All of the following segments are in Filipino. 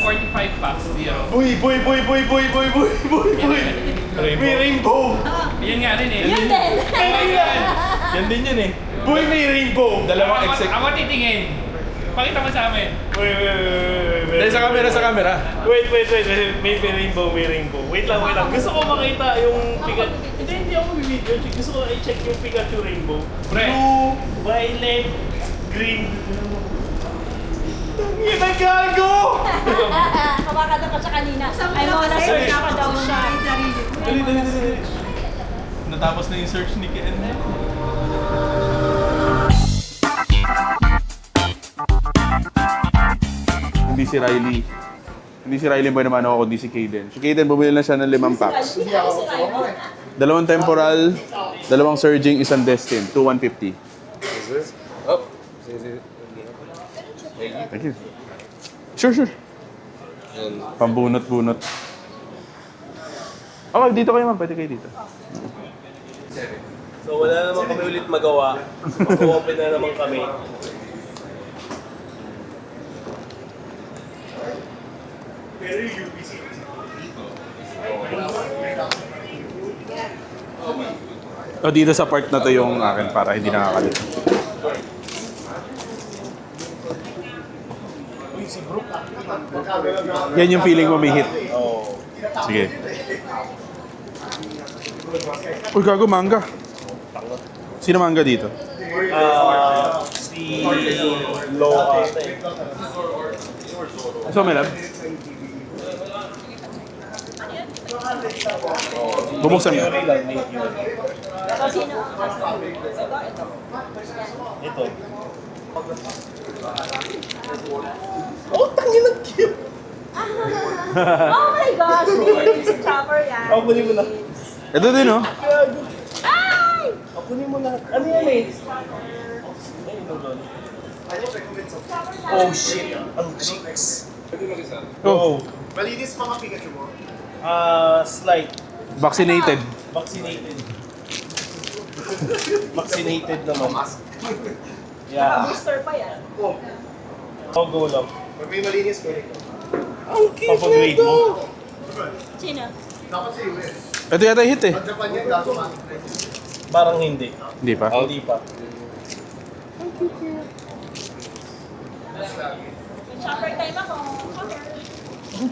45 packs. Zero. Boy! May rainbow! Yan nga rin eh. Yan din. Yan din yun eh. Boy, may rainbow! Dalawang exec. Ako titingin. Pakita mo sa amin. Dahil sa camera. Wait. May rainbow. Wait lang. Gusto ko makita yung Pikachu. Hindi ako mag-video. Gusto ko i-check yung Pikachu rainbow. Blue, violet, green. Tangin na gago! Kamakada ka sa kanina. Ay, mga na-search ako daw siya. Dali. Natapos na yung search ni Ken. Hindi si Riley ba naman ako, kundi si Kaden. Si Kaden, bumili na siya ng 5 packs. Dalawang temporal, dalawang surging, isang destin. 2 150. Oh. Thank you. Sure. And Pambunot-bunot. Okay, dito kayo man. Pwede kayo dito. So wala naman kami ulit magawa. Mag-open na naman kami. O, dito sa part na to yung akin para hindi nakakalit. Yan yung feeling mo may hit. Sige. Uy, gago, manga. Sino manga dito? Si Loa. So, may lab? Bubuksan mo. Ito. Oh, tangin ang cute! Oh my gosh, si Chopper yan. Ako kunin mo na. Ito din, oh. Gago. Ay! Ako kunin mo lahat. Ano yan eh? Ayun mo doon. Oh shit, ang cheeks. Oh, Malinis mga Pikachu mo. Slight. vaccinated. Vaccinated naman. Yeah. Booster pa yan. Go lang. Pag may malinis ko rin. Ang cute Papa-grade mo. Sino? Dapat sa US. Ito yata hit eh. Pag Japan yan, gago man. Parang hindi. Hindi pa. Hindi pa. Chopper time ako.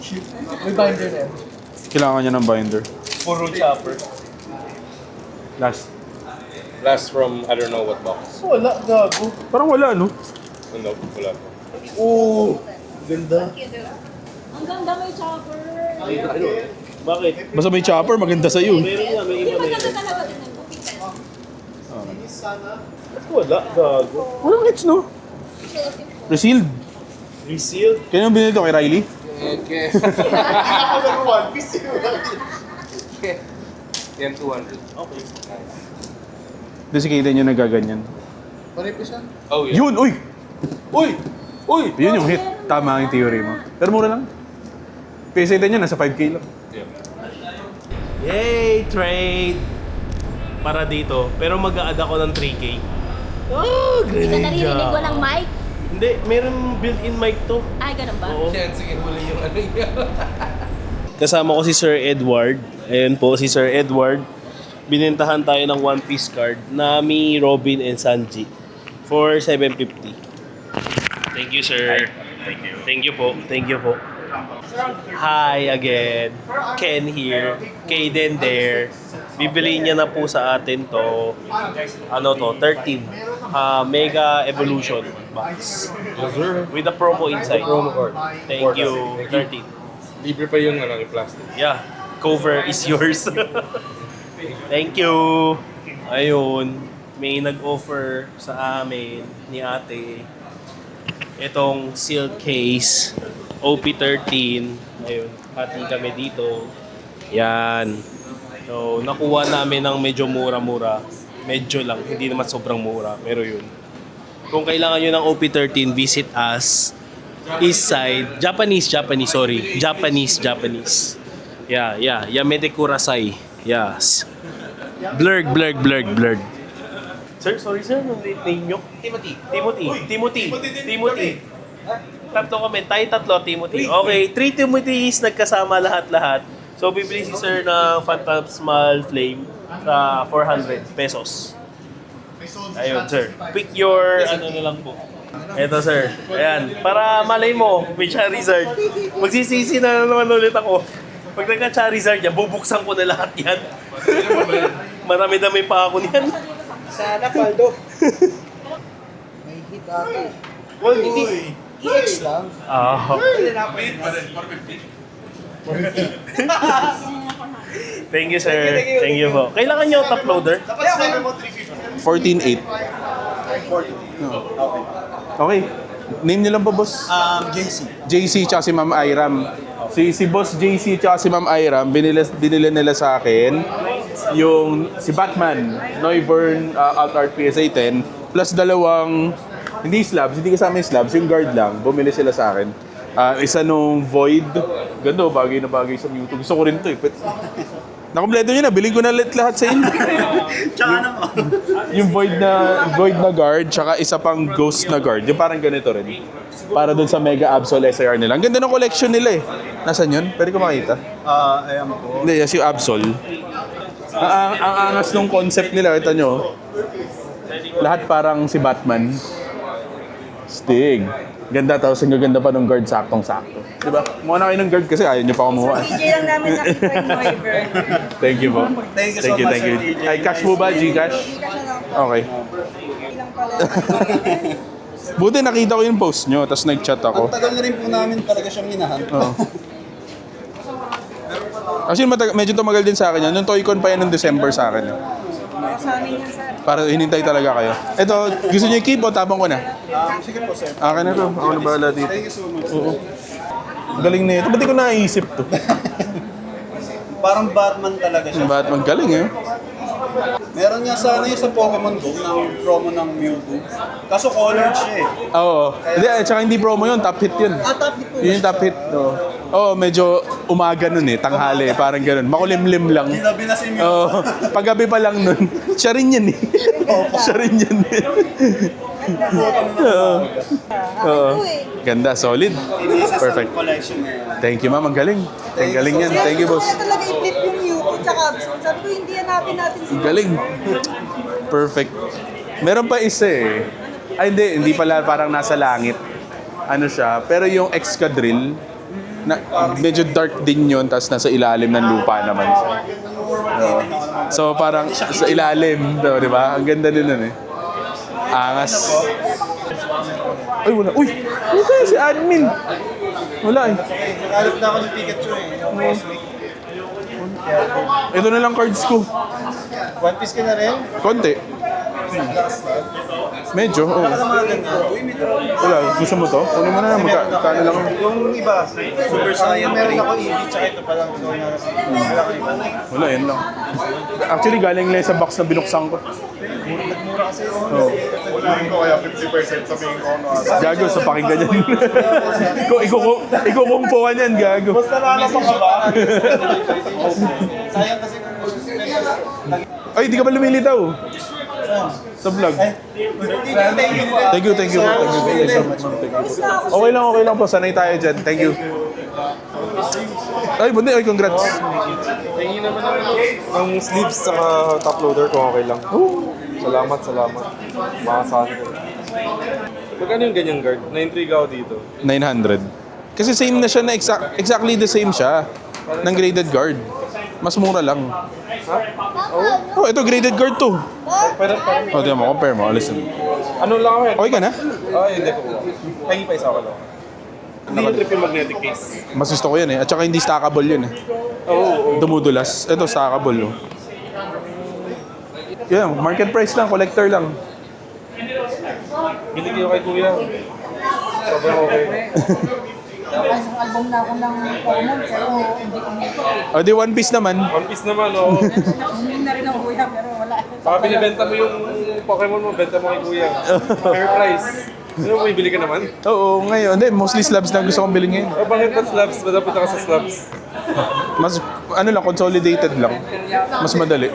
Chopper. Kailangan niya ng binder. Puro chopper. last from I don't know what box. Wala, gago. Parang wala, no? Oh, no, wala po. Oo. Ganda. Ang ganda may chopper. Bakit? Basta may chopper, maganda sa'yo. Meron nga, may Hindi iba maganda meron. talaga din ng kupitan. Wala, gago. Walang hits, no? Resealed. Resealed. Kaya yung binili ito kay Riley? Okay. Ako lang One Piece yun. Yan 200. Okay. Doon si Kaden yung nagaganyan. Paripisan? Oh, yeah. Yun! Uy! Uy! Uy! Yun yung hit. Tama ang theory mo. Pero mura lang. PSA din yun, nasa 5K lang. Yeah. Yay! Trade! Para dito. Pero mag-a-add ako ng 3K. Oh, Hindi ka naririnig walang mic? Hindi, meron built-in mic to. Ay, ganun ba? Oo. Yan, sige, huli yung ano niya. Kasama ko si Sir Edward. Ayan po, si Sir Edward. Binentahan tayo ng One Piece card. Nami, Robin, and Sanji. For 750. Thank you, sir. Thank you po. Thank you po. Hi again. Ken here. Kaden there. Bibili niya na po sa atin to. Ano to? 13. Mega Evolution box. Yes, sir. With a promo inside. Promo card. Thank you. 13. Libre pa yung ano, yung plastic. Yeah, cover is yours. Thank you. Ayun, may nag-offer sa amin ni ate itong silk case OP13. Ayun, hati kami dito. Yan. So, nakuha namin ng medyo mura-mura. Medyo lang, hindi naman sobrang mura, pero yun. Kung kailangan nyo ng OP13, visit us. East side, Japanese. Yeah. Yamete Kurasai. Yes. Blurred. Sir, sorry sir, ang late name nyo. Timothy. tatlo kami, tayo tatlo, Timothy. Okay, 3 Timothys nagkasama lahat-lahat. So, bibili si sir ng Phantasmal Flame sa 400 pesos. Ayun, sir. Pick your, ano na lang po. Eto, sir. Ayan. Para malay mo, may Charizard. Magsisisi na naman ulit ako. Pag nagka-Charizard yan, bubuksan ko na lahat yan. Marami-dami pa ako niyan. Sana, Paldo. May hit ako. Well, hindi. EX lang. Ah. Thank you, sir. Thank you po. Kailangan nyo top loader? Dapat sinabi mo 350. 14.8. Okay. Name niyo lang po, boss. JC. JC tsaka si Ma'am Iram. Si Boss JC tsaka si Ma'am Iram, binili nila sa akin yung si Batman, Noivern Alt Art PSA 10, plus dalawang, hindi slabs, hindi kasama yung slabs, yung guard lang, bumili sila sa akin. Isa nung Void, ganda, bagay na bagay sa Mewtwo. Gusto ko rin to eh. Nakompleto nyo na, bilhin ko na lahat sa inyo. Tsaka naman. Yung Void na guard, tsaka isa pang Ghost na guard. Yung parang ganito rin. Para dun sa Mega Absol SAR nila. Ang ganda ng collection nila eh. Nasaan yun? Pwede ko makita? Ayan po. Hindi, yes, yung Absol. Ang angas nung concept nila, kita nyo. Lahat parang si Batman. Stig. Ganda, tapos ang gaganda pa ng guard, saktong-sakto. Diba? Kumuha na kayo ng guard kasi ayaw nyo pa kumuha. DJ lang namin nakita yung driver. Thank you po. Thank you so much, Thank you. Sir DJ. Ay, cash mo ba? Gcash? Okay. Ilang pala. Buti nakita ko yung post nyo, tapos nag-chat ako. Tagal na rin po namin talaga siyang minahan. Oo. Actually, medyo tumagal din sa akin yan. Nung Toy-Con pa yan noong December sa akin. Baka sa amin yan, sir. Para hinintay talaga kayo. Ito, gusto niyo i-keep o tapang ko na? Sige po, sir. Akin na to. Ako na bahala dito. Thank you so much. Oo. Galing na ito. Ba't di ko naisip to? Parang Batman talaga siya. Batman, galing eh. Meron nga sana yung sa Pokemon Go ng promo ng Mewtwo. Kaso colored siya eh. Oo. Hindi, tsaka hindi promo yun. Top hit yun. Top hit po. Yun yung top hit. Oo, medyo umaga nun eh. Tanghali. Parang ganun. Makulimlim lang. Ginabi na si Mewtwo. Oo. Paggabi pa lang nun. Siya rin yan eh. Siya rin yan eh. Oo. Oo. Ganda, solid. Perfect. Collection na yan. Thank you, ma'am. Ang galing. Ang galing yan. Thank you, boss. Gusto ko talaga i-flip yung Mewtwo tsaka Absol. Sabi ko, hindi hanapin natin si Ang galing. Perfect. Meron pa isa eh. Ay, hindi pala parang nasa langit. Ano siya. Pero yung Excadrill, medyo dark din yun, tapos nasa ilalim ng lupa naman siya. So parang sa ilalim, di ba? Ang ganda din nun eh. Angas. Ay, wala. Uy! Okay, si admin. Wala eh. Nakalit na ako ng Pikachu eh. Last week. Ito na lang cards ko. One Piece ka na rin? Konti. Medyo, oo. Wala, gusto mo to? Kunin mo na lang, magkano lang. Yung iba, Super Saiyan, meron ako EV, tsaka ito palang gusto ko na Wala, yan lang. Actually, galing lang sa box na binuksan ko. Nagmura kasi yun. Oo. Wala ko kaya 50% sabihin ko ano. Gago, sa pakinggan yan. Ikukumpuan yan, gago. Basta nalaman ka ba? Sayang kasi kung Ay, di ka ba lumilitaw? Sa vlog. Thank you. Thank you so much. Okay lang po. Sanay tayo dyan. Thank you. Ay, bundi. Ay, congrats. Tingin naman ng sleeves sa top loader kung okay lang. Salamat. Makasahan ko. Magkano yung ganyang guard? Na-intrigue ako dito. 900. Kasi same na siya na exactly the same siya. Ng graded guard. Mas mura lang. Ha? Oh, ito graded guard to. Pero Oh, tingnan mo. Compare mo. Listen. ano lang ako yan? Okay ka na? Hindi ko. Pahingi pa isa ko lang. Hindi yung trip yung magnetic case. Mas gusto ko yun eh. At saka hindi stackable yun eh. Oo. Dumudulas. Ito, stackable oh. Yan, market price lang. Collector lang. Binigay ko kay kuya. Sobrang okay. Ay, isang album na ako ng Pokemon, pero hindi ko nito eh. O di One Piece naman. One Piece naman, oh. Hindi na rin ang kuya, pero wala. Baka binibenta mo yung Pokemon mo, benta mo kay kuya. Fair price. Ano mo, bibili ka naman? Oo, ngayon. Hindi, mostly slabs na gusto kong bilhin ngayon. O bakit na slabs? Ba't punta ka sa slabs? Mas, ano lang, consolidated lang. Mas madali.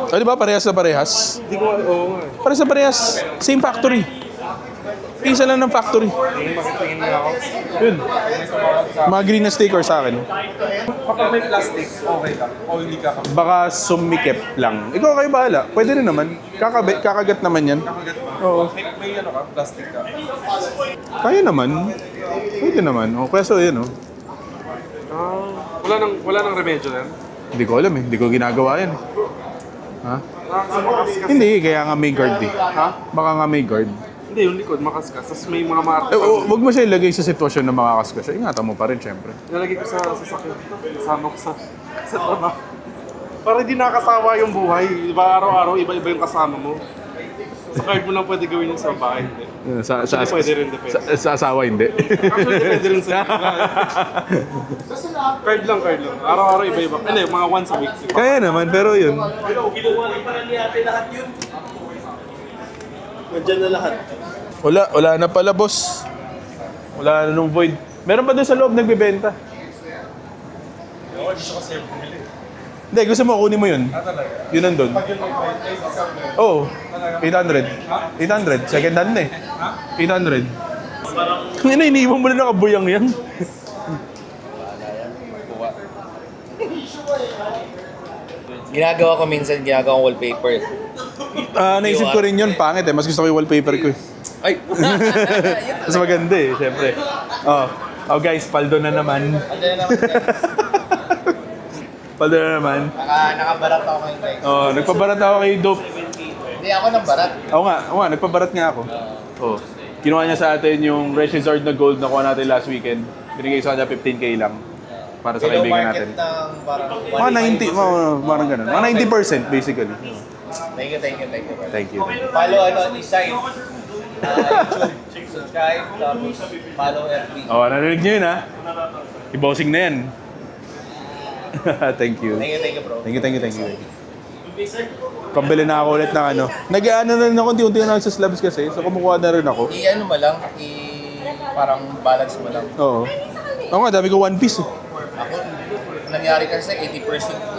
O di ba, parehas na parehas? Hindi ko, oo nga. Parehas na parehas. Same factory. Isa lang ng factory. Tingin niya ako. Yun. Mga green na sticker sa akin. Kapag may plastic, okay lang. O hindi ka kapag Baka sumikip lang. Ikaw kayo bahala. Pwede rin naman. Kakagat naman yan. Oo. may ano ka, plastic ka. Kaya naman. Pwede naman. O, kaya yun, oh. Wala nang remedyo na yan? Hindi ko alam eh. Hindi ko ginagawa yan. Ha? Makas kasi. Hindi, kaya nga may guard eh. Ha? Baka nga may guard. Hindi, yung likod, makaskas. Tapos may mga marka. Wag mo siya ilagay sa sitwasyon na makakas ka siya. Ingatan mo pa rin, syempre. Nalagay ko sa sasakyan. Kasama ko sa trabaho. Para hindi nakasawa yung buhay. Diba, araw-araw, iba-iba yung kasama mo. Sa card mo lang pwede gawin yung sa bahay. Hindi. Actually, pwede rin, depende. Sa asawa, hindi. Actually, depende rin sa card lang. Araw-araw, iba-iba. Hindi, mga once a week. Kaya naman, pero yun. Wala na pala, boss. Wala na nung void. Meron pa doon sa loob nagbebenta. Hindi, gusto mo, kunin mo yun. Yun nandun. Oo. 800. 800. Second hand na eh. 800. Ngayon, iniiwan mo na nakabuyang yan. Ginagawa ko minsan, ginagawa ko wallpaper. Naisip ko rin yun, pangit eh. Mas gusto ko yung wallpaper ko eh. Ay! Mas maganda eh, syempre. Oh guys, paldo na naman. Ano na naman guys? Paldo na naman. Nakabarat ako ngayon guys. Nagpabarat ako kay Dope. Hindi ako ng barat. Oo nga, nagpabarat nga ako. Kinuha niya sa atin yung Resizard na gold na kuha natin last weekend. Binigay sa kanya 15k lang. Para sa Below kaibigan market natin. ng parang Mga 90, parang ganun. Mga 90% basically. Thank you. Thank you. Follow Isay. YouTube. Subscribe. Tapos follow FB. Narinig niyo yun ha? I-bossing na yan. Thank you. Thank you bro. Thank you. Pambili na ako ulit ng ano. Nag-ano na rin ako, unti-unti na sa slabs kasi. So kumukuha na rin ako. I-ano mo lang, parang balance mo lang. Oo. Oo nga, dami ko one piece eh. Ako, nangyari kasi 80%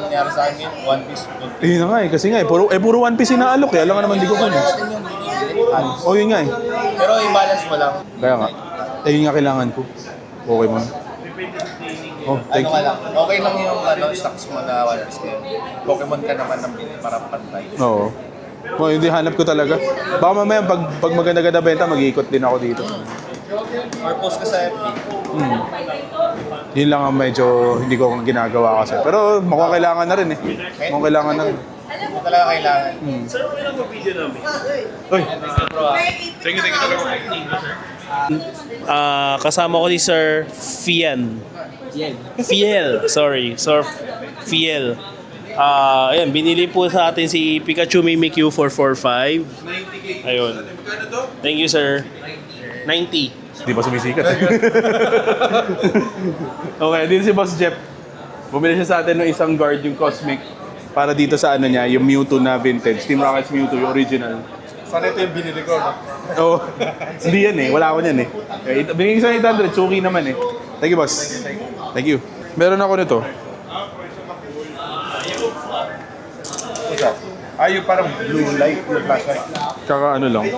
nangyari sa akin yun, one piece. Yun na nga eh, kasi nga eh, puro one piece inaalok eh. Alam nga naman, di ko Wala kunin. natin yung binibili. Oh, yun nga eh. Pero i-balance mo lang. Kaya nga. Yun nga kailangan ko. Pokemon. Oh, thank Ano ka you. lang, okay lang yung stocks mo na one piece ngayon. Pokemon ka naman ng bili para pantay. Oo. Hindi hanap ko talaga. Baka mamaya pag maganda-ganda benta, mag-iikot din ako dito. Or post ka sa FB. Yun lang ang medyo hindi ko ginagawa kasi. Pero mukhang kailangan na rin eh. Mukhang kailangan na rin. Hindi talaga kailangan. Uy, Kasama ko si Sir Fiel. Sorry, Sir Fiel. Ayan, binili po sa atin si Pikachu Mimikyu 445. Ayun. Thank you, sir. 90. di ba sumisikat? Okay, dito si Boss Jeff. Bumili siya sa atin ng isang guard, yung Cosmic. Para dito sa ano niya, yung Mewtwo na vintage. Team Rockets Mewtwo, yung original. Sana ito yung binili ko, no? Oo. Hindi yan eh. Wala ako niyan eh. Binigay sa 800. Suki naman eh. Thank you, boss. Thank you. Meron ako nito. What's up? Yung parang blue light, blue flashlight. Kaka ano lang.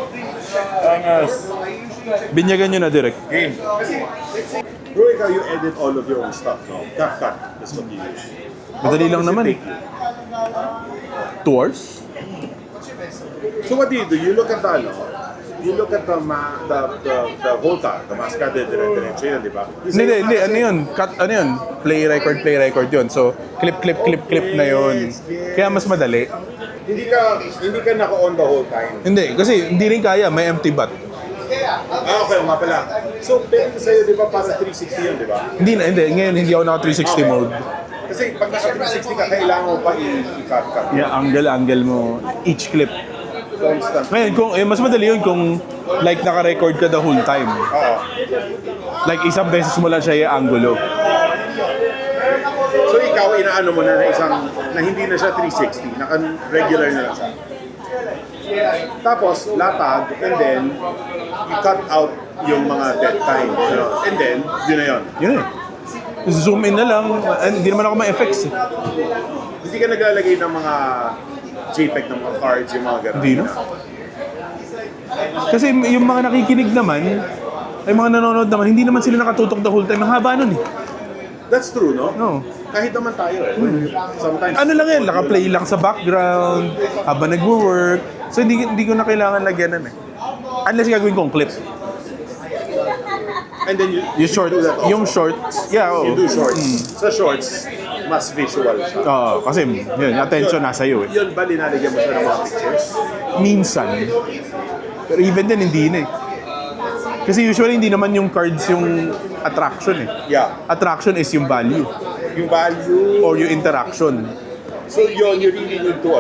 Binyagan nyo na direct. Game. Bro, ikaw you edit all of your own stuff, no? Cut. That's what you use. Madali lang naman eh. 2 hours? So what do? You look at the, ano? You look at the whole car, the mascada, dire-diretso yun, di ba? Hindi. Ano yun? Cut, ano yun? Play record yun. So, clip na yun. Kaya mas madali. Hindi ka naka-on the whole time. Hindi, kasi hindi rin kaya. May empty bat. Okay, nga pala. So, pero sa'yo, di ba, parang 360 yun, di ba? Hindi. Ngayon, hindi ako naka 360 mode. Kasi pag naka 360 ka, kailangan mo pa i-cut. Yeah, angle mo. Each clip. Constant. Ngayon, mas madali yun kung like naka-record ka the whole time. Oo. Like isang beses mo lang siya i-angulo. So, ikaw, inaano mo na na hindi na siya 360, naka-regular na lang siya. Tapos, latag, and then, you cut out yung mga dead time. You know? And then, yun na yun. Yun eh. Zoom in na lang. Hindi naman ako ma-effects eh. Hindi ka naglalagay ng mga JPEG ng mga cards, yung mga gano'n. Hindi na. Kasi yung mga nakikinig naman, ay mga nanonood naman, hindi naman sila nakatutok the whole time. Ang haba nun eh. That's true, no? No. Kahit naman tayo eh. Sometimes... Ano lang yan, naka-play lang sa background, habang nagwo-work. So hindi ko na kailangan lagyan eh. Unless gagawin kong clip. And then Yung short, do that also. yung shorts, yeah, oo. You do shorts. Sa shorts, mas visual siya. Oo, kasi yun, attention nasa iyo eh. Yun ba linalagyan mo siya ng mga pictures? Minsan. Pero even then, hindi na eh. Kasi usually hindi naman yung cards yung attraction eh. Yeah. Attraction is yung value Yung value... or yung interaction. So yun, you really need to,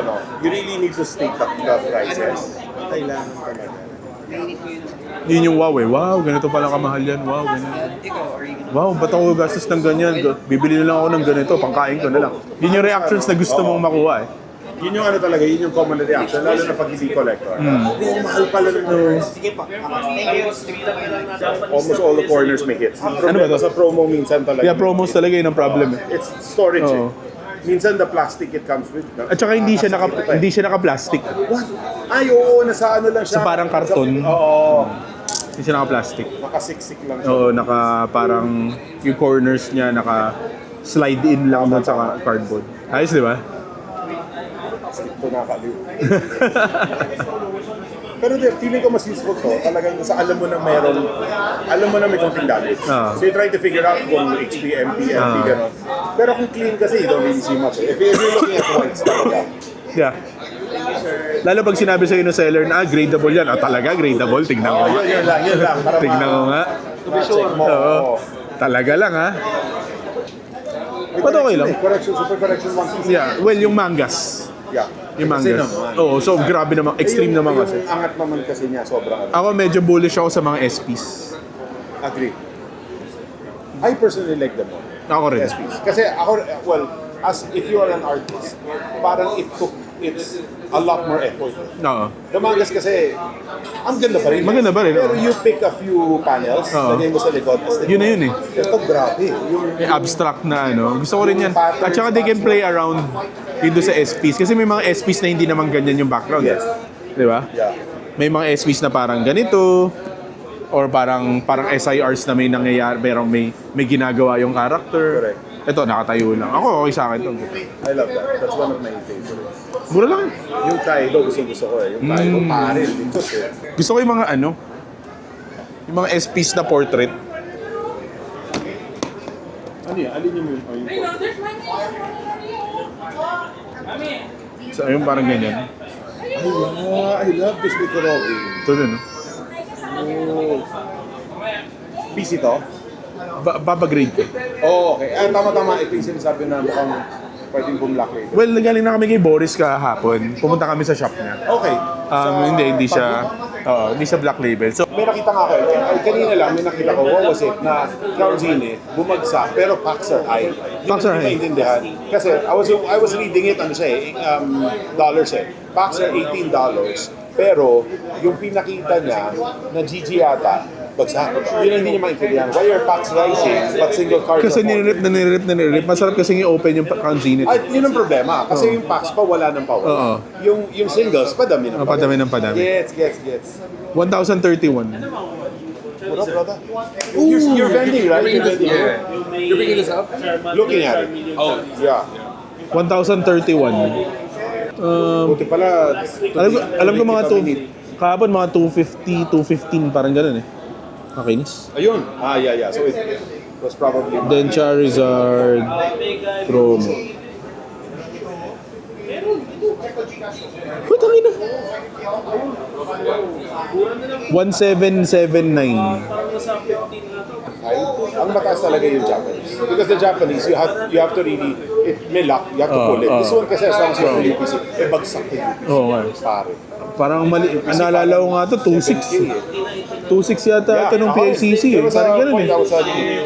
you really need to state the prices. Kailangan talaga. Yun yung wow eh. Wow, ganito pala kamahal yan. Wow, ganito. Wow, ba't ako gastos ng ganyan? Bibili na lang ako ng ganito, pangkain ko na lang. Yun yung reactions na gusto mong makuha eh. Yun yung talaga, yun yung common reaction, lalo na pag hindi collector. Oh, mahal pala nito. Almost all the corners make it. Ano ba to? Sa promo minsan talaga. Yeah, promos talaga yun ang problem eh. It's storage Oo. eh. Minsan the plastic it comes with. At saka hindi siya naka-plastic. What? Ay, oo, nasa ano lang siya. Sa parang karton. Oo. Hindi siya naka-plastic. Nakasiksik lang siya. Oo, parang yung corners niya naka-slide in lang doon sa cardboard. Ayos, di ba? Stick to nakaliw. Pero feeling ko mas useful to. Talagang sa alam mo na may konting damage. Ah. So you try to figure out kung HP, MP, gano'n. Pero kung clean kasi, you don't really see much. If you're looking at whites talaga. Yeah. Lalo pag sinabi sa'yo ng seller na, gradable yan. Talaga, gradable. Tignan ko nga. Yun lang. Para Tignan ko nga. ma-check mo. Oo. Talaga lang ha. Ba't okay lang? Correction, super correction one piece. Yeah. Well, yung mangas. Yeah. Yung Kasi mangas. naman. Oo, so grabe naman. Extreme naman Yung kasi. angat naman kasi niya, sobrang Ako medyo bullish ako sa mga SPs. Agree. I personally like them more. Ako rin. SPs. Kasi ako, well, as if you are an artist, parang it's a lot more effort. Oo. The mangas kasi, ang ganda pa rin. Maganda pa rin, Pero oo. you pick a few panels, Oo. lagay mo sa likod. Yun na yun eh. Ito, grabe. Yung Abstract na ano. Gusto ko rin yan. At saka they can play around dito sa SPs. Kasi may mga SPs na hindi naman ganyan yung background. Yes. Di ba? Yeah. May mga SPs na parang ganito. Or parang SIRs na may nangyayari. May ginagawa yung character. Correct. Ito, nakatayo lang. Ako, okay sa akin ito. I love that. That's one of my favorites. Mura lang. Yung Kaido, gusto ko eh. Yung Kaido, pare, dito eh. Gusto ko yung mga ano. Yung mga SPs na portrait. Ano yan? Alin yung So, yung parang ganyan. I love this Mikorobi. Ito din, no? Oh. PC to? Babagrade ko. Oh, okay. Tama-tama. Ito yung sinasabi na mukhang pwedeng bumlaki. Well, galing na kami kay Boris kahapon. Pumunta kami sa shop niya. Okay. Hindi siya. Hindi siya black label. So, May nakita nga ako. Kanina lang may nakita ko. What was it? Na Crown Zenith, bumagsak, pero packs are high. Packs are high. Hindi maintindihan. Kasi I was reading it, ano siya eh, dollars eh. Packs are $18. Pero yung pinakita niya na GG yata, bagsak. Yun ang hindi niya maintindihan. Why are packs rising but single cards kasi are nirip. Masarap kasi i-open yung Crown Zenith. Ay, yun ang problema. Kasi yung packs pa wala ng power. Oo. Yung singles, padami ng Padami ng padami. Gets. 1,031. What up, brother? You're vending, right? You're vending. You're picking this up? Looking at it. Oh. Yeah. 1,031. Buti pala. Alam ko mga kahapon mga 250, 215 parang gano'n eh. Nakinis. Ayun. Yeah. So it was probably... Then Charizard promo. Ba't ang ina? 1779. Ang mataas talaga yung Japanese. Because the Japanese, you have to really... May luck, you have to pull it. This one kasi as long as you have the UPC, bagsak yung UPC. Oo nga. Pare. Parang mali. Naalala ko nga to, 2.6. 2.6 yata ito nung PICC eh. Parang gano'n eh.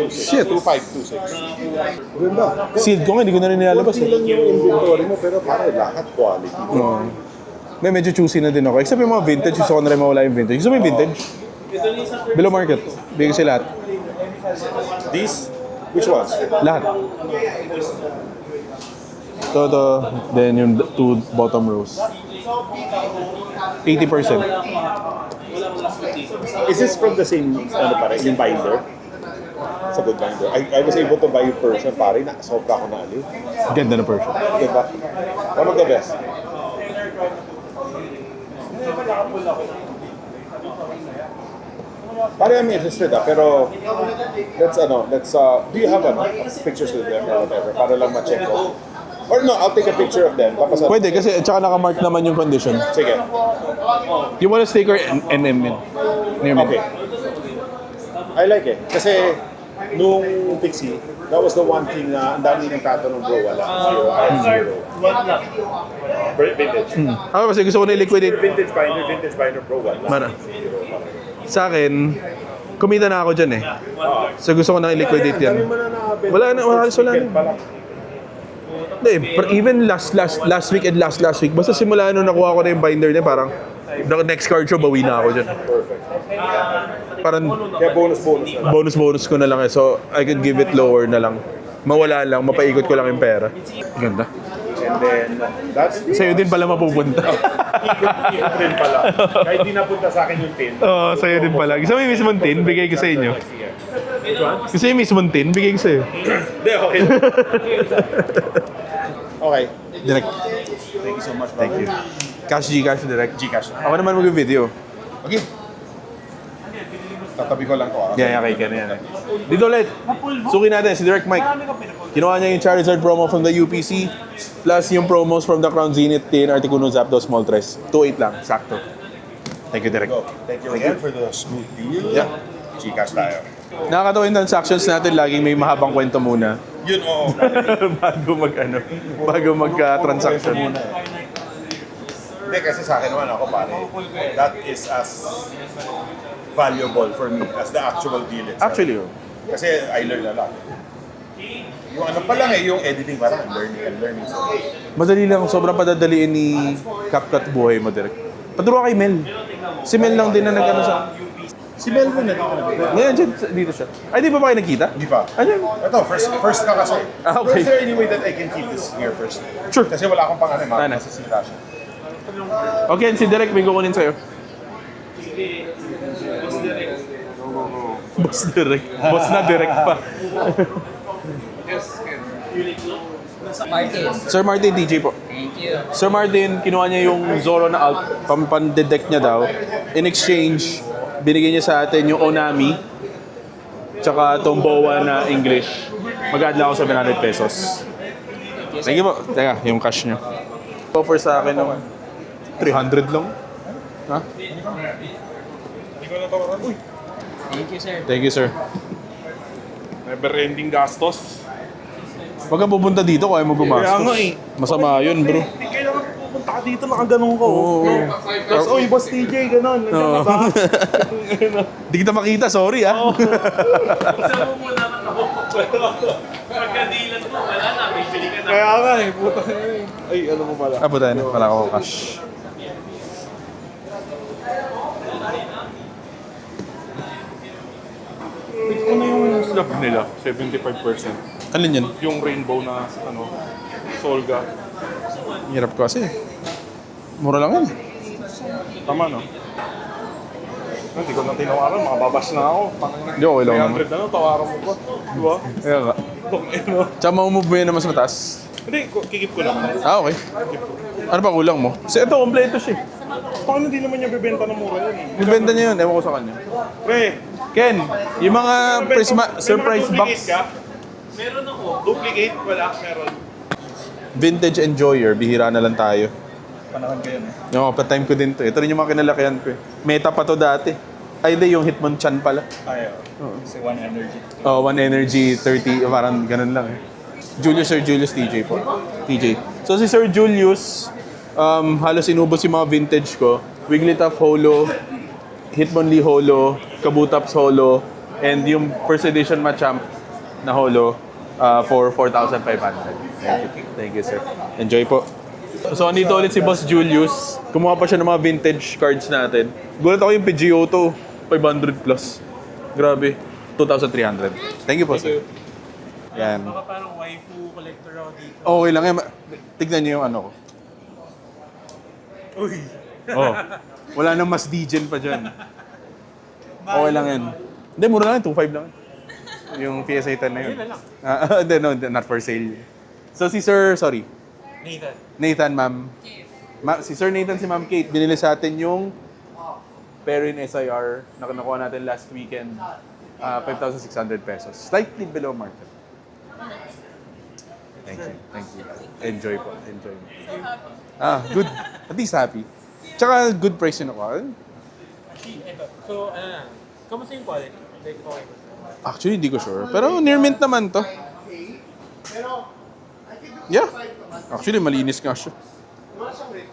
Shit. 2.5, 2.6. Ganda. Sealed ko nga, hindi ko na rin nilalabas Kunti eh. lang yung inventory mo, pero pare, lahat quality. Oo. May medyo choosy na din ako. Except yung mga vintage, gusto ko na rin mawala yung vintage. Gusto mo yung vintage? Below market. Bigay kasi lahat. These? Which ones? Lahat. Ito. Then yung two bottom rows. 80%. Is this from the same, ano pare, yung binder? It's a good binder. I was able to buy yung Persian, pare, na sobra ako naaliw. Ganda na Persian. Diba? One of the best. Pare, I'm interested pero do you have pictures with them or whatever? Para lang ma-check ko. Or no, I'll take a picture of them. Papasal. Pwede kasi tsaka nakamark naman yung condition. Sige. You want a sticker NM yun? Near me. Okay. I like it. Kasi nung Pixie, that was the one thing na ang dami ng tatanong, bro, wala. Zero. I have zero. Vintage. Ako kasi gusto ko na-liquidate. Vintage binder, bro, wala. Mara. Sa akin, kumita na ako dyan eh. So gusto ko na i-liquidate yan. Wala na. Hindi, even last week and last week, basta simula nung nakuha ko na yung binder niya, parang the next card show, bawi na ako dyan. Perfect. Parang Kaya bonus na. bonus ko na lang eh. So I could give it lower na lang. Mawala lang, mapaikot ko lang yung pera. Ganda. And then, that's Sa'yo din pala mapupunta. ikot rin pala. Kahit di napunta sa akin yung pin. Oo, sa'yo din pala. Gusto mo yung mismong tin, bigay ko sa inyo. Gusto mo yung mismong tin, bigay ko sa'yo. Hindi, okay. Okay. Direct. Thank you so much. Thank you. Cash Gcash direct. Gcash. Ako naman mag-video. Okay. Tatabi ko lang to. Yeah, kay Ken yan. Dito ulit. Suki natin si Direct Mike. Kinuha niya yung Charizard promo from the UPC plus yung promos from the Crown Zenith, TN, Articuno, Zapdos, Moltres. 2.8 lang, sakto. Thank you, Direct. Thank you again for the smooth deal. Yeah. Gcash tayo. Nakakatawa yung transactions natin, laging may mahabang kwento muna. Yun, oo. bago magka-transaction. Hindi, kasi sa akin naman ako, pare, that is as valuable for me as the actual deal itself. Actually, Kasi I learn a lot. Yung ano pa lang yung editing pa lang, learning so much. madali lang, sobrang padadaliin ni CapCut buhay mo, Direct. Paturo kay Mel. Si Mel lang din na nag-ano sa... Si Melvin na Ngayon, dito siya. Ay, di ba ba kayo nagkita? Di pa. Ano? Ito, first ka kasi. Ah, okay. Is there any way that I can keep this here first? Sure. Kasi wala akong pangalan, Ano? masisira siya. Okay, si Direct may kukunin sa'yo. Boss Direct. Boss na Direct pa. Martin. Sir Martin, DJ po. Thank you. Sir Martin, kinuha niya yung Zoro na alt, pan-detect niya daw. In exchange, binigyan niya sa atin yung Onami, tsaka itong Boa na English. Mag-add lang ako 700 pesos. Thank you po. Teka, yung cash niyo. Offer sa akin ng 300 lang. Ha? Thank you, sir. Thank you, sir. Never-ending gastos. Huwag kang pupunta dito kaya mo gumastos. Kaya nga eh. Masama yun, bro. Hindi kailangan pupunta ka dito, nakaganong ko. Oo. Tapos, oy, boss TJ, gano'n. Oo. Di kita makita, sorry ah. Gusto mo muna pagkadilan mo, wala na, bibili ka na. Kaya nga eh, puta ka eh. Ay, ano mo pala. Apo tayo, wala ako cash. Ito na yung slab nila, 75%. Alin yan? Yung rainbow na, Solga. Hirap ko kasi. Mura lang yan. Tama, no? Hindi ko na tinawaran, makababash na ako. Hindi, okay lang naman. 300 na, no? Tawaran mo pa. Di ba? Kaya nga. Ano? Tsaka mamove mo yun na mas mataas. Hindi, kikip ko lang. Ah, okay. Ano pa kulang mo? Kasi ito, kompleto siya. Paano hindi naman niya bibenta ng mura yan eh? Ibenta niya yun, ewan ko sa kanya. Pre, Ken, yung mga surprise box. Meron ako. Duplicate? Wala, meron. Vintage enjoyer, bihira na lang tayo. Panahon ko yun eh. No, pa-time ko din to. Ito rin yung mga kinalakihan ko eh. Meta pa to dati. Ay, hindi, yung Hitmonchan pala. Ayaw. Kasi one energy. Oh, One Energy 30, parang ganun lang eh. Sir Julius TJ po. TJ. So si Sir Julius, halos inubos yung mga vintage ko. Wigglytuff Holo, Hitmonlee Holo, Kabutops Holo, and yung first edition Machamp na Holo for 4,500. Thank you, sir. Enjoy po. So, andito ulit si Boss Julius. Kumuha pa siya ng mga vintage cards natin. Gulat ako yung Pidgeotto, 500 plus. Grabe, 2,300. Thank you po, sir. Yan. Baka parang waifu collector ako dito. Okay lang yan. Tignan niyo yung ano ko. Uy! Oh, wala nang mas degen pa dyan. Okay lang yan. Hindi, mura lang yan. 2.5 lang. Yung PSA 10 na yun. Hindi, no, not for sale. So si Sir, sorry. Nathan, ma'am. Si Sir Nathan, si Ma'am Kate, binili sa atin yung Perrin SIR na nakuha natin last weekend. 5,600 pesos. Slightly below market. Thank you. Thank you. Enjoy po. Enjoy. Good. At least happy. Tsaka good price yun ako. So, kamusta yung quality? Like, okay. Actually, hindi ko sure. Pero near mint naman to. Yeah. Actually, malinis nga siya.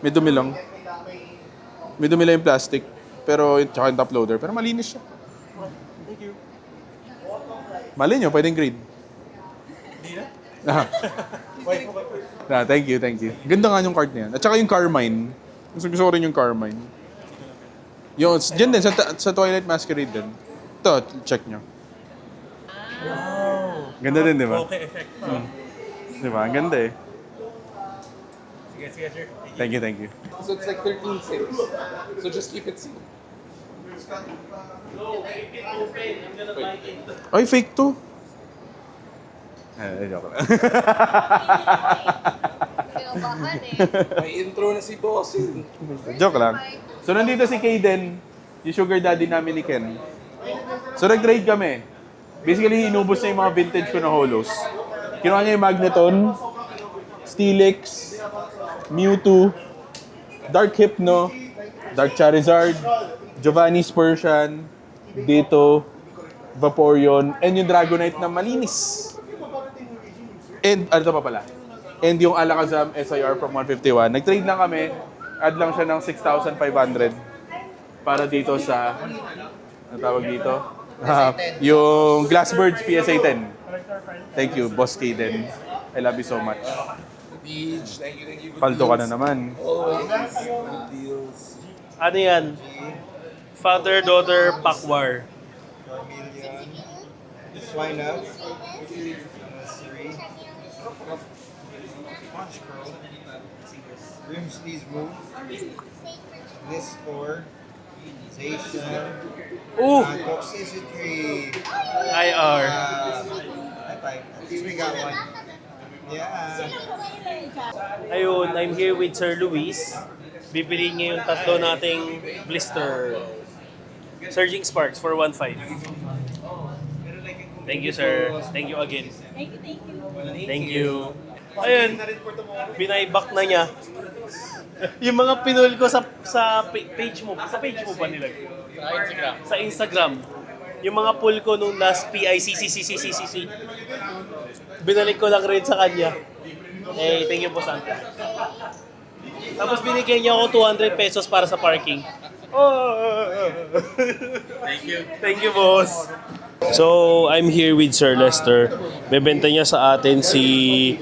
May dumi lang. May dumi lang yung plastic. Pero, tsaka yung top loader. Pero malinis siya. Thank you. Mali nyo, pwedeng grade. Hindi na? Thank you, thank you. Ganda nga yung card niya. At saka yung Carmine. Gusto ko rin yung Carmine. Yung, dyan din, sa Twilight Masquerade din. Ito, check nyo. Wow. Ganda din, di ba? Okay effect. Di ba? Ang ganda eh. Sige, sir. Thank you, thank you. So it's like 13.6. So just keep it sealed. Ay, fake to. Joke lang. Kinabahan eh. May intro na si Bossing. Joke lang. So, nandito si Kaden, yung sugar daddy namin ni Ken. So, nag-trade kami. Basically, inubos na yung mga vintage ko na holos. Kinuha niya yung Magneton, Steelix, Mewtwo, Dark Hypno, Dark Charizard, Giovanni's Persian, Ditto, Vaporeon, and yung Dragonite na malinis. And, ano pa pala? And yung Alakazam SIR from 151. Nag-trade lang kami. Add lang siya ng 6,500 para dito sa, ano tawag dito? Yung Glassbirds PSA 10. Thank you, Boss Kaden. I love you so much. Beach, thank you. Paldo ka na naman. Good deals. Ano yan? Father-daughter Pakwar. Swine up. 3. Grimsby's move. This 4. Zation. Ooh! Toxicity. IR. At least we got one. Yeah. Ayun, I'm here with Sir Luis. Bibili niya yung tatlo nating blister. Surging Sparks for 1.5. Thank you, sir. Thank you again. Thank you. Thank you. Ayun, binayback na niya. Yung mga pinul ko sa page mo. Sa page mo ba nilagay? Sa Instagram. Yung mga pull ko nung last PICCCCCCC. Binalik ko lang rin sa kanya. Eh, thank you po, Santa. Tapos binigyan niya ako 200 pesos para sa parking. Thank you. Thank you, boss. So, I'm here with Sir Lester. Bebenta niya sa atin si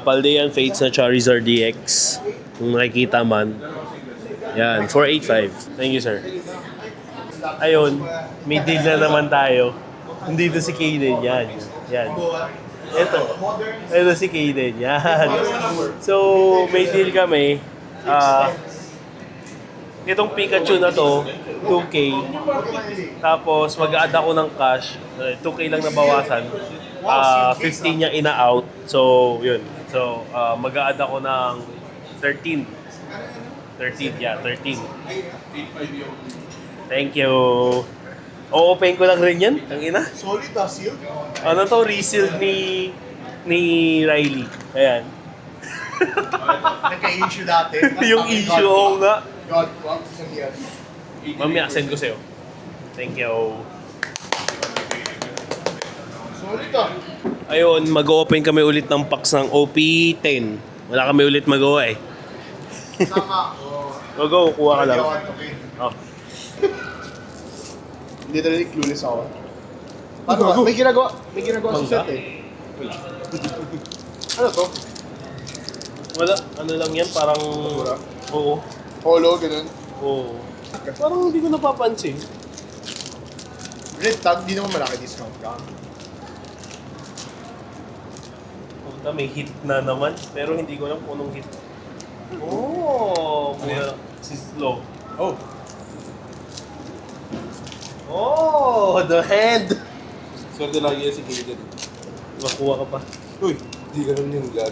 Paldean Fates na Charizard DX. Kung nakikita man. Yan, 485. Thank you, sir. Ayun, may deal na naman tayo. Nandito si Kaden, yan. Ito si Kaden, yan. So, may deal kami. Itong Pikachu na to, 2K. Tapos, mag-a-add ako ng cash. 2K lang nabawasan. 15 niya ina-out. So, yun. So, mag-a-add ako ng 13. 13. Thank you. O-open ko lang rin yan. Ang ina. Solid seal. Ano to? Resealed ni Riley. Ayan. Nagka-issue dati. Yung issue, oo nga. God, wow. Yan. Mamaya, send ko sa'yo. Thank you. Solid Ayun, mag-open kami ulit ng packs ng OP10. Wala kami ulit magawa eh. Sama. Go, kuha ka lang. Oh. Hindi talaga clueless ako. Ano? May ginagawa sa set eh. Ano to? Wala, ano lang yan, parang... Oo. Holo, ganun. Oo. Parang hindi ko napapansin. Red tag, di naman malaki discount ka. Puta, may hit na naman, pero hindi ko alam kung anong hit. Oh, muna si Slow. Oh, the hand! Swerte lagi yan si Kagan. Makuha ka pa. Uy, di ganun yun, Gag.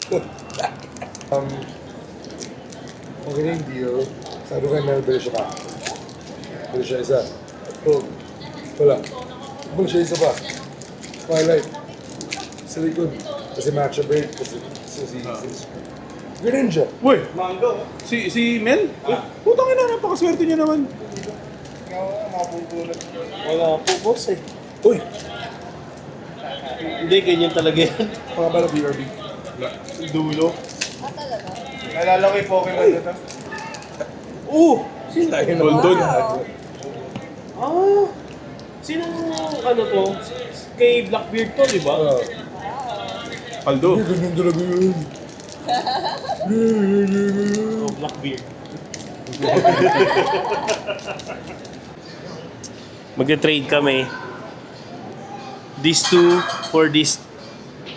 Okay na yung deal. Sabi ko na bili siya pa. Bili siya isa. Oh, wala. Bili siya isa pa. Twilight. Sa likod. Kasi matcha break. Kasi Greninja. Uy! Si Mel? Putang ina, napakaswerte niya naman. Wala po, boss eh. Uy! Hindi, ganyan talaga yan. Mga ba na BRB? Dulo. Nalala ko yung Pokemon na to. Sino? Goldon. Sino ano to? Kay Blackbeard to, di ba? Aldo. Ganyan talaga yun. Oh, Blackbeard. Magte-trade kami. These two for this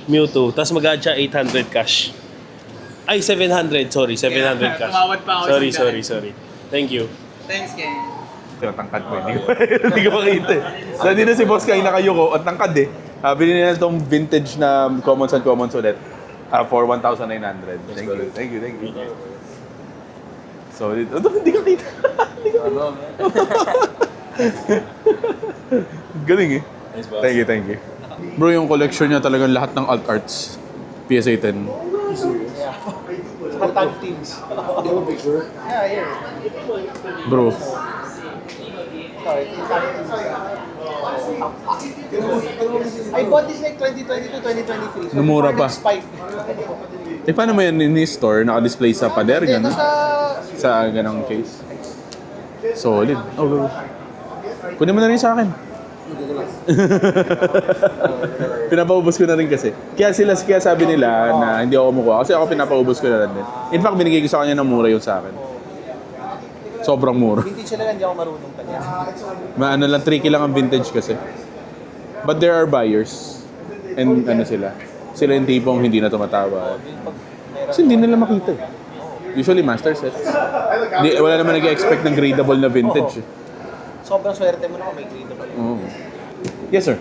Mewtwo. Tapos mag-add siya 800 cash. Ay, 700. Sorry, 700 cash. Tumawad pa ako Sorry. Thank you. Thanks, Ken. Tangkad mo, hindi ko makita eh. So, hindi na si Boss kayo nakayuko at tangkad eh. Bili nila itong vintage na commons ulit for 1,900. Thank you. So, hindi ka kita. Galing eh. Thank you. Bro, yung collection niya talagang lahat ng alt arts. PSA 10. Saka tag teams. Hindi mo picture? Bro, I bought this like 2022, 2023. So Namura before pa. nag-spike. paano mo yan in-store? Naka-display sa pader, Hindi, gano'n? nasa... Sa ganong case? Solid. Oh. Kunin mo na rin sa akin. Pinapaubos ko na rin kasi. Kaya sabi nila na hindi ako kumukuha kasi ako pinapaubos ko na rin din. In fact, binigay ko sa kanya ng mura yun sa akin. Sobrang mura. Vintage na lang, hindi ako marunong kanya. Maano lang, tricky lang ang vintage kasi. But there are buyers. And ano sila? Sila yung tipong hindi na tumatawa. Kasi hindi nila makita eh. Usually master sets. Wala naman nag-expect ng gradable na vintage. Sobrang swerte mo naman, may gradable. Oh. Yes, sir.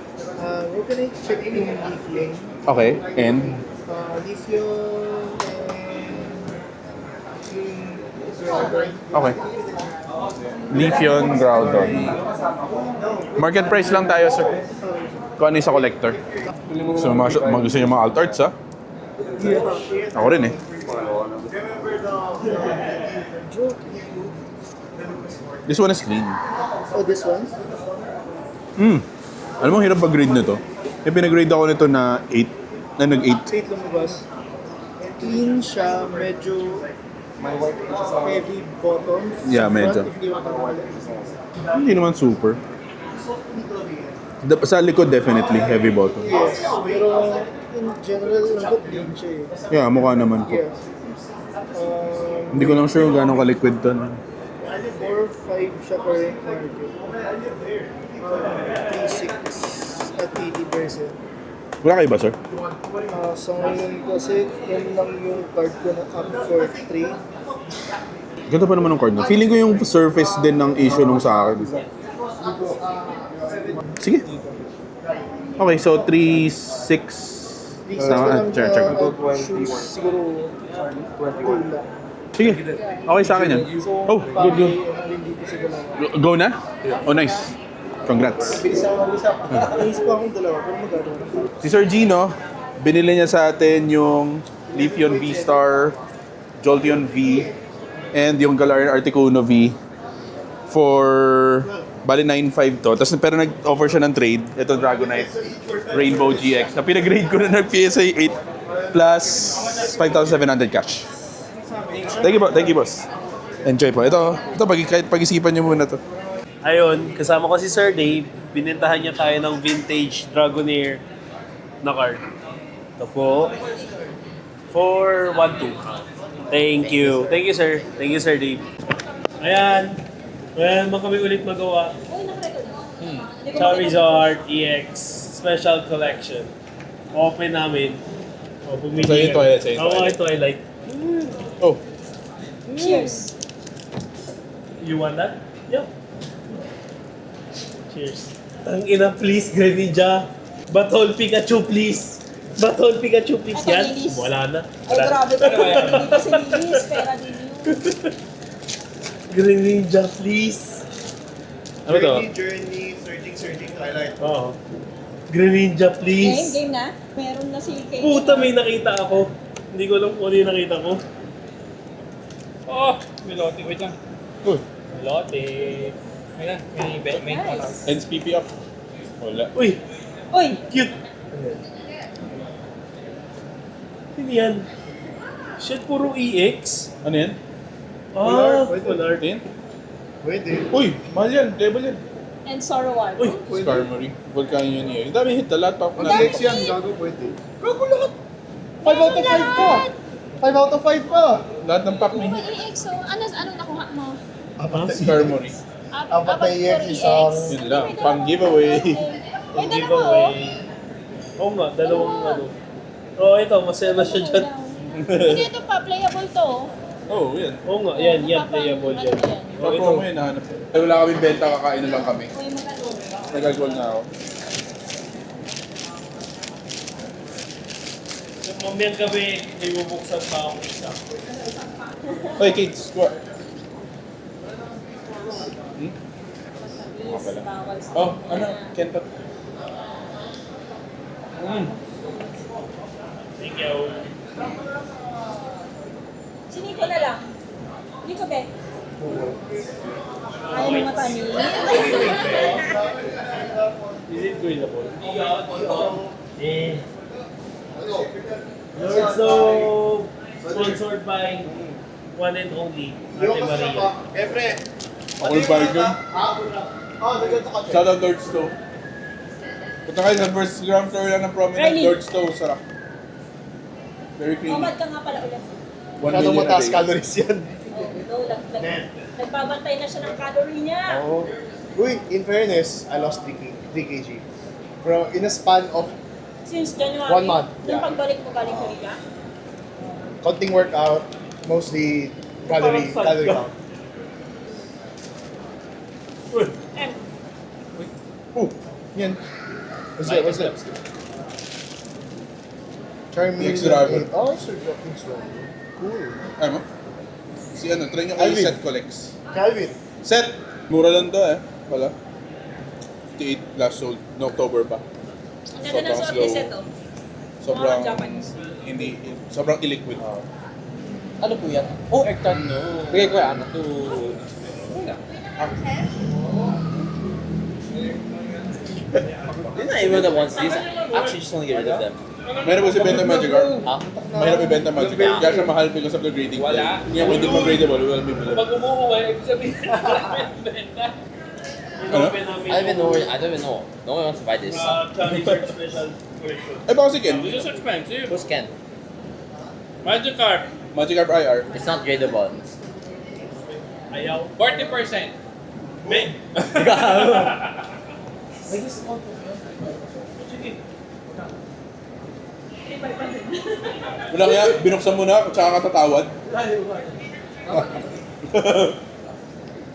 We're gonna check in Lithium. Okay, and? Lithium and Okay. Leafeon Groudon. Market price lang tayo, sir. Kung ano yung sa collector. So, gusto niyo mga alt arts, ha? Ako rin, eh. This one is clean. oh, this one? Alam mo, hirap pag-grade nito. Yung pinag-grade ako nito na 8. Na nag-8. 8 lumabas. Clean siya, medyo heavy bottom. Yeah, medyo. Hindi naman super. Sa likod, definitely, heavy bottom. Yes, pero in general, lambot din siya eh. Yeah, mukha naman po. Yes. Hindi ko lang sure kung gano'ng ka-liquid to. 4-5 siya current market. 3-6 at 80%. Wala kayo ba, sir? Sa ngayon kasi, yan lang yung card ko na up for 3. Ganda pa naman ng card na. Feeling ko yung surface din ng issue nung sa akin. Sige. Okay, so 3-6. Check. Shoes, siguro 20 lang. Sige. Okay sa akin yan. Oh, good. Go na? Oh, nice. Congrats. Bilis ako mag-usap. Naisip pa akong dalawa, pero magkano. Si Sir Gino, binili niya sa atin yung Leafeon V-Star, Jolteon V, and yung Galarian Articuno V for bali 9.5 to. Tapos pero nag-offer siya ng trade, ito Dragonite Rainbow GX, na pinag-grade ko na ng PSA 8 plus 5,700 cash. Thank you, boss. Enjoy po. Ito kahit pag-isipan niyo muna to. Ayun, kasama ko si Sir Dave. Binentahan niya tayo ng vintage Dragonair na card. Ito po. For 1-2. Thank you. Thank you, sir. Thank you, Sir Dave. Ayan. Ayan, kami ulit magawa. Charizard EX Special Collection. Open namin. O, pumili Sa'yo yung ka. Twilight, sa'yo yung Oo, Twilight. yung Twilight. Oh, Cheers. You want that? Yep. Cheers. Ang ina, please, Greninja. Batol Pikachu, please. Batol Pikachu, please. Ito, Yan. Lilis. Wala na. Ay, grabe ka. Hindi pa si Lilis, pera din yun. Greninja, please. Ano to? Journey, searching, Twilight. Oo. Greninja, please. Game na. Meron na si Kay. Puta, may nakita ako. Hindi ko alam kung ano yung nakita ko. Oh, Milote. Wait lang. Milote. Wait lang. May Nice. Hence PP up. Wala. Uy, Uy! cute. Ano yan? Shit, puro EX. Ano yan? Ah, Wait, full art. Yan? Pwede. Uy, mahal yan. Level yan. And Sorrowar. Uy, Skarmory. Volcanion yun. Ang dami hit. Lahat pa. Next yan, gago pwede. Gago lahat. 5 out of 5 ka. 5 out of 5 ka. Lahat ng pack may Ano hit. EX? So, ano nakuha mo? Skarmory. Apat na EX, isang... Yun lang. Pang giveaway. May dalawa oh. Oo nga, dalawang ano. Oo, ito, masaya na siya dyan. Hindi ito pa, playable to. Oo, yan. Oo nga, yan, playable yan. Ako ito. mo yun, nahanap. Ay, wala kaming benta, kakain na lang kami. Uy, magkano? Nag-alcohol na ako. Mamayang gabi, may bubuksan pa ako isa. Oy, kids, kuha. Nga pala. Oh, ano? Kento. Thank you. Si Nico na lang. Nico, be. Ayaw mo matanin. Is it grillable? Eh. Lord Stove, sponsored by one and only, Ate Maria. Ako yung bargain. Shout out Lord Stove. Punta kayo sa first ground floor lang ng prominent Riley. Lord Stove. Sarap. Very creamy. Mamad ka nga pala ulit. 1 million a day. calories yan. Nagbabantay na siya ng calorie niya. Oo. Uy, in fairness, I lost 3 kg. In a span of Since January, 1 month, nung yeah. pagbalik mo galing Korea. counting workout, mostly calorie count. And, Yan. What's that? Charming. Next driver. Oh, Sir Dropping Strong. Cool. Ano? Si ano, try nyo kayo Alvin. Set Collects. Calvin. Set! Mura lang to Wala. 58 last sold. No October pa. ang ganda ng Sobrang suot slow. ni Seto. Sobrang Mga Japanese. hindi sobrang illiquid. Ano po yan? Oh, Ektan. No. Bigay ko yan. Ito. Didn't I even the ones these? Actually, just want to get rid of them. Meron ba si Benta Magikarp? Ha? Mahirap ibenta Magikarp. Kaya siya mahal because of the grading. Wala. Kung hindi mo gradable, wala bibili. Pag umuho kayo, ibig sabihin, benta. Ano? I don't even know. No one wants to buy this. Charizard Special Collection. Eh baka si Ken. This is expensive. Who's Ken? Magikarp. Magikarp IR. It's not gradable. Ayaw. 40%. May. Wala kaya, binuksan mo na, tsaka ka tatawad.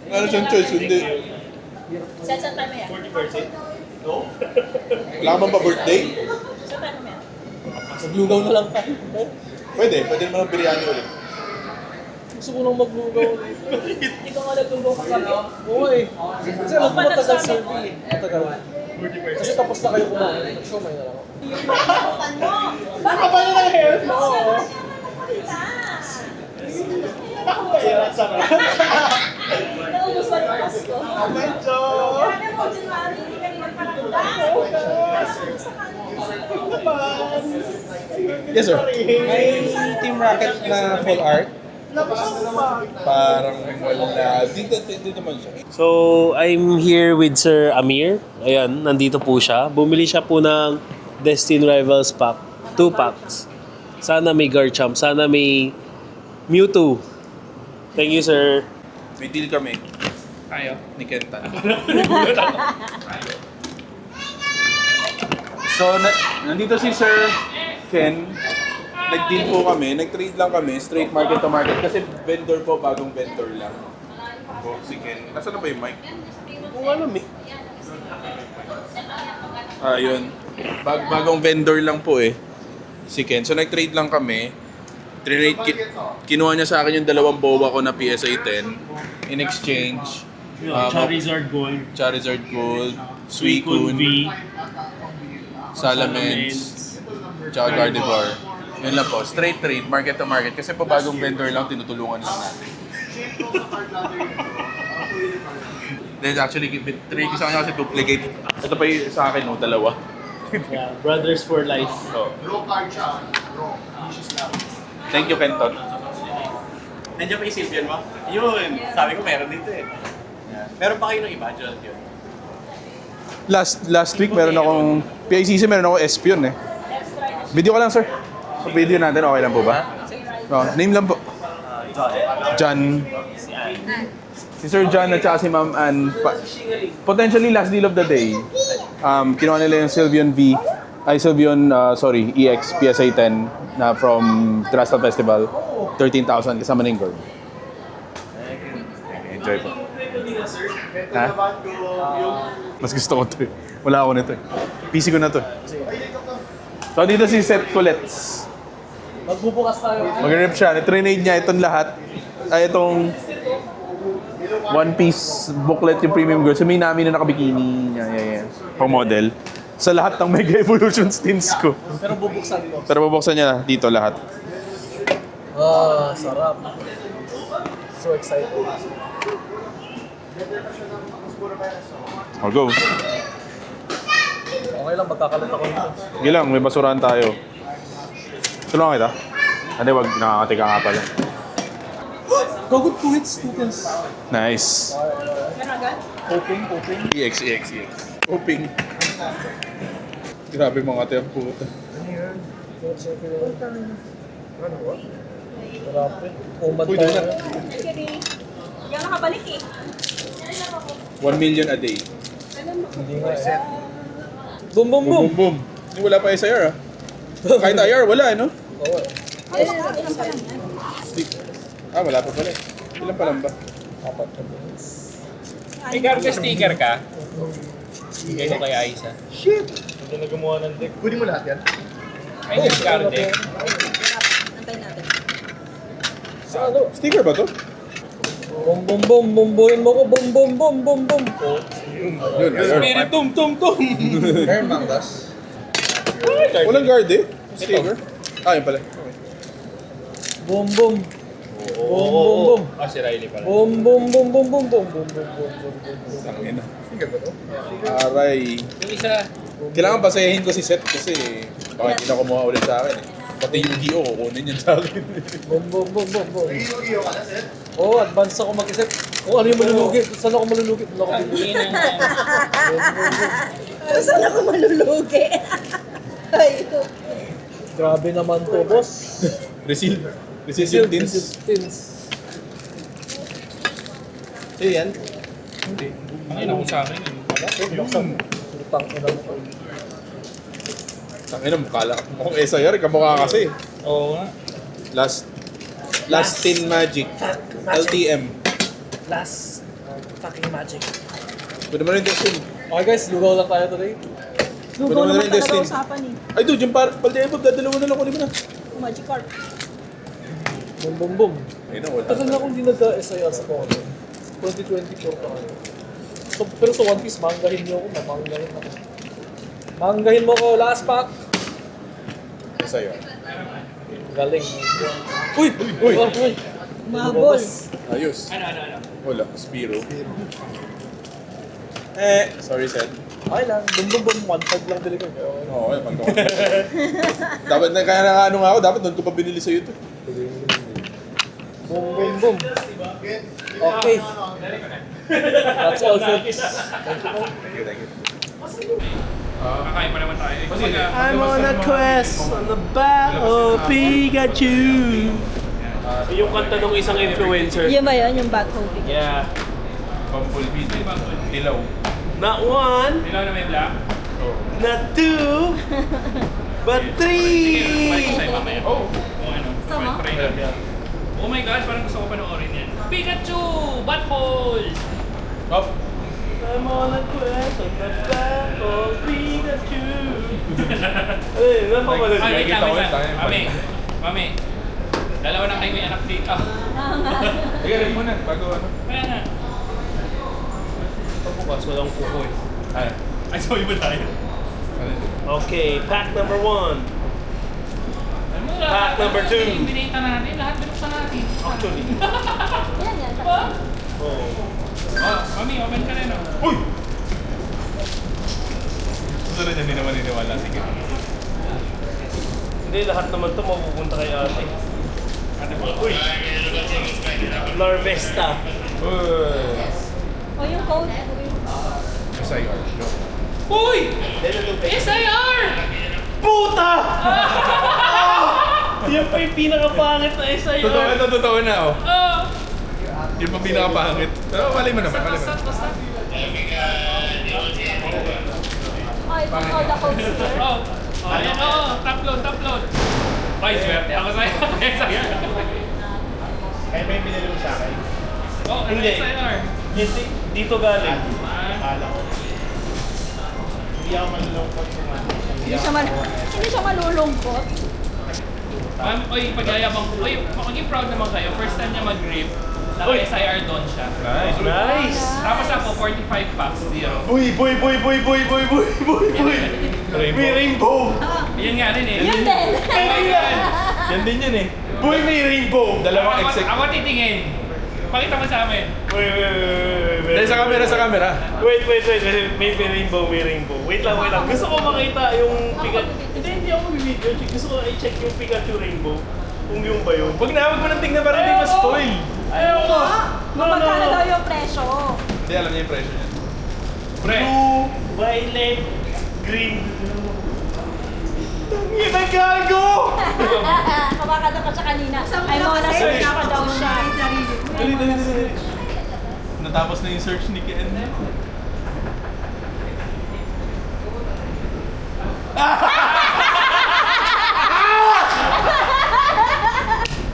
Ano siyang choice, hindi. Saan tayo mo yan? 40%. No? Wala ka bang pa-birthday? Saan tayo mo yan? Maglugaw na lang tayo. Pwede naman ang biryani ulit. Gusto ko lang maglugaw. Hindi ko nga naglugaw ka kami. Oo eh. Kasi Ang panat sa amin. Matagal. 40%. Kasi tapos na kayo kumain. Nag-show na lang ako. Baka ba na ng hair? Oo. Naubos ba ng Pasko? Medyo. Ano mo, January, hindi ka rin nagparanda. Yes, sir. May Team Rocket na full art. Parang wala. Dito man siya. So, I'm here with Sir Amir. Ayan, nandito po siya. Bumili siya po ng Destiny Rivals pack. 2 packs. Sana may Garchomp. Sana may Mewtwo. Thank you, sir. May deal kami. Ayaw. Ni Kenta. So, nandito si Sir Ken. Nag-deal po kami. Nag-trade lang kami. Straight market to market. Kasi vendor po, bagong vendor lang. Po, si Ken. Nasaan na ba yung mic? Kung alam eh. Ayun. Bagong vendor lang po eh. Si Ken. So nag-trade lang kami. Kinuha niya sa akin yung dalawang boba ko na PSA 10. In exchange, Charizard Gold. Charizard Gold, Suicune, V. Salamence, tsaka Gardevoir. Yun lang po. Straight trade, market to market. Kasi po bagong vendor lang, tinutulungan lang natin. Then actually, trade ko sa kanya kasi duplicate. Ito pa yung sa akin, no, dalawa. Yeah, brothers for life. So. Thank you, Kenton. Nandiyan pa yung Sylvian mo? Yun, sabi ko meron dito eh. Meron pa kayo ng iba, John? Yun. Last week, meron akong PICC, meron ako Espion eh. Video ko lang, sir. So, video natin, okay lang po ba? Name lang po. John. Si Sir John at saka si Ma'am Ann. Potentially last deal of the day. Kinuha nila yung Sylvian EX PSA 10 na from Trastal Festival. 13,000 kasama na yung gold. Enjoy po. Ha? Mas gusto ko ito eh. Wala ako nito eh. PC ko na to eh. So dito si Seth Colets. Magbubukas tayo. Mag-rip siya. Trinade niya itong lahat. Ay, itong One Piece booklet yung Premium Girl. So may namin na nakabikini. Yeah. Pang model. Sa lahat ng Mega Evolution stints ko. Pero bubuksan ko. Pero bubuksan niya dito lahat. Ah, sarap. So excited. I'll go. Okay lang, magkakalat ako nito. Sige lang, may basurahan tayo. Tulungan kita. Hindi, wag nakakatika nga pala. Go good 2 hits, 2 kills. Nice. Hoping. EX. Hoping. Grabe mga ate ang puta. Umat Uy, tayo. doon na. Yan nakabalik eh. 1 million a day. Hindi nga eh. Boom, boom, boom. Boom. Hindi, wala pa SIR ah. Kahit IR, wala eh, no? Oo. Ilan pa lang yan? Ah, wala pa pala eh. Ilan pa lang ba? 4 na minutes. May cargo sticker ka? Bigay ko kay Aisa. Hindi na gumawa ng deck. Kunin mo lahat yan. May discard eh. Antay natin. Sa ano? Sticker ba to? Boom, boom, boom. Bumbuhin mo ko. Boom, boom, boom, boom, boom. Yun, Spirit tum. Meron mangas. Walang guard eh. Sticker. Ah, yun pala. Okay. Boom, boom. Boom, boom, boom. Ah, si Riley pala. Boom, boom, boom, boom, boom, boom, boom, boom, boom, boom, boom. Tangina. Sticker ba to? Aray. Yung isa, Kailangan pasayahin ko si Seth kasi baka hindi na kumuha ulit sa akin eh. Pati Yu-Gi-Oh! Kukunin yan sa akin. Boom, boom, boom, boom, boom. Iyo ka na, Seth? Oo, advance ako mag-isip. Kung ano yung malulugi, saan ako malulugi, doon ako bibili. Saan ako malulugi? Ay, Grabe naman to, boss. Resil yung tins. Tins. Sa'yo yan? ang ina ko sa akin. Putang ina mo. Tangina, mukha lang. Mukhang SIR, kamukha kasi. Oo nga. Last 10 Magic. LTM. Last fucking magic. Pwede mo rin testin. Okay guys, lugaw lang tayo today. lugaw Pwede mo naman rin talaga testin. usapan eh. Ay dude, yung Paldevo, dadalawa na lang kunin mo na. Magikarp. Boom, boom, boom. Ayun na, wala. Tagal na akong hindi nagka-SIR sa Pokemon. 2024 pa ako. So, pero sa One Piece, manggahin niyo ako. Mamanggahin ako. Manggahin mo ko, last pack! SIR. Galing. Uy! Uy! Uy! Mabol. Ayos. Ano? Wala, Spiro. Sorry, Seth. Okay lang. Boom, boom, boom. 1-5 lang dili ko. Oo, okay, pagkakas. Dapat na, kaya na ano nga ako, dapat doon ko pa binili sa'yo ito. Boom, boom, boom. Okay. That's all, folks. Thank you, po. Thank you. Kakain pa naman tayo. I'm on a quest on the back of Pikachu. Yung kanta ng isang influencer. Yun ba yun? Yung back hoping? Yeah. Bumblebee. Dilaw. Not one, Dilaw na may black. not two, but three. Oh, ano? Gusto mo? Oh my God, parang gusto ko panoorin yan. Pikachu! Butthole! Up. I'm on a quest on the back of Pikachu. Pikachu! Ay, napapanood Ay, wait lang, Kita ko wait yun, lang. Mami, dalawa na kayo may anak dito. Sige, rin muna, bago ano. Kaya nga. Bukas, walang kuko eh. Ay, sorry ba tayo? Okay, pack number 1. Pack number 2. Binita natin, lahat binuksan natin. Actually. Yan. Diba? Oh. Oh, mami, open ka rin, oh. Uy! Susunod yan, hindi naman niniwala. Sige. Hindi, lahat naman ito mapupunta kay ate. Uy! Larvesta. O yung code. SIR. Uy! SIR! Puta! Yan pa yung pinakapangit na SIR. Totoo na, oh. Oh! Yung pa pinakapangit. Pero malay mo naman, malay mo. Basta. Ay, ito the code sir. Oh, ayan, top load. Ay, swerte ako sa'yo. SIR. Kaya may binili mo sa akin. Oh, ano Hindi. SIR? Dito galing. Akala ko. Hindi ako malulungkot kung ano. Hindi siya malulungkot. Ma'am, oy, pagyayabang ko. Oy, maging proud naman kayo. First time niya mag-grip. Naka-SIR doon siya. Nice! Tapos ako, 45 packs, zero. Boy! May rainbow! Yun nga rin eh. Yun din. Yan din yun eh. Boy, may rainbow! Dalawang Ako titingin. Pakita mo sa amin. Wait. Sa camera. Wait. May rainbow. Wait lang. Gusto ko makita yung Pikachu. Hindi ako bibideo. Gusto ko i-check yung Pikachu rainbow. Kung yung ba yun. Huwag na tingnan para hindi ma-spoil. Ayaw ko! Magkano daw yung presyo? Hindi, alam niya yung presyo niya. Pre. Blue, violet, green. Tangin na gago! Kamakanta ko siya kanina. Ay, mga search pa daw siya. Dali. Natapos na yung search ni Ken.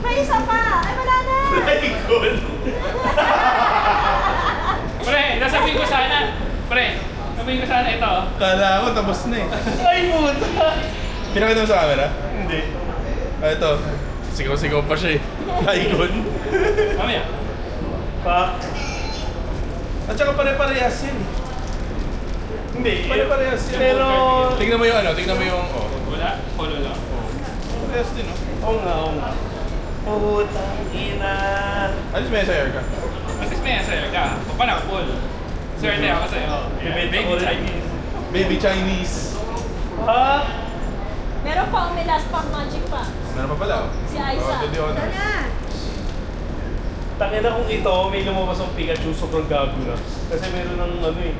May isa pa! Ay, wala na! Good. Pre, sasabihin ko sana ito. Kala ko tapos na eh. Ay, puta! Pinakita mo sa camera? Hindi. Ito. Sigaw pa siya eh. Icon. Mamaya. Pack. At saka pare-parehas yan eh. Hindi. Pare-parehas yan. Pero... Tingnan mo yung oh. Wala, follow lang. Parehas din oh. Oo nga. Putang ina. Alis may SIR ka? At least may SIR ka. O pa na, full. Swerte ako sa'yo. Baby Chinese. Baby Chinese. Ha? Meron pa, may last pack magic pa. Meron pa pala oh. Si Aiza. To the honors. Tangina kung ito, may lumabas ang Pikachu, sobrang gago na. Kasi meron ng ano eh.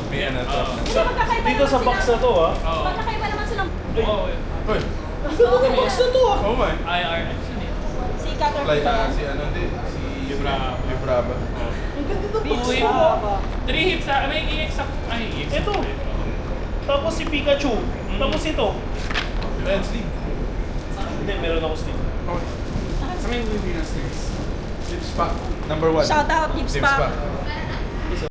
May ano to. Hindi, magkakaiba Dito naman sa box na to ah. Oo. Magkakaiba naman silang... Oo. Uy. Box na to ah. Oh my. IR. Actually. Si Caterpillar. Fly si ano din. Si Libraba. Two hit. 3 hits sa... May EX sa... Ay, EX. Ito. Tapos si Pikachu. Tapos ito. Red Sleeve. Hindi, meron ako sleeve. Okay. Sa may Pilipinas next. Lips pack. Number 1. Shout out, Gibbs Lips Pack. pack.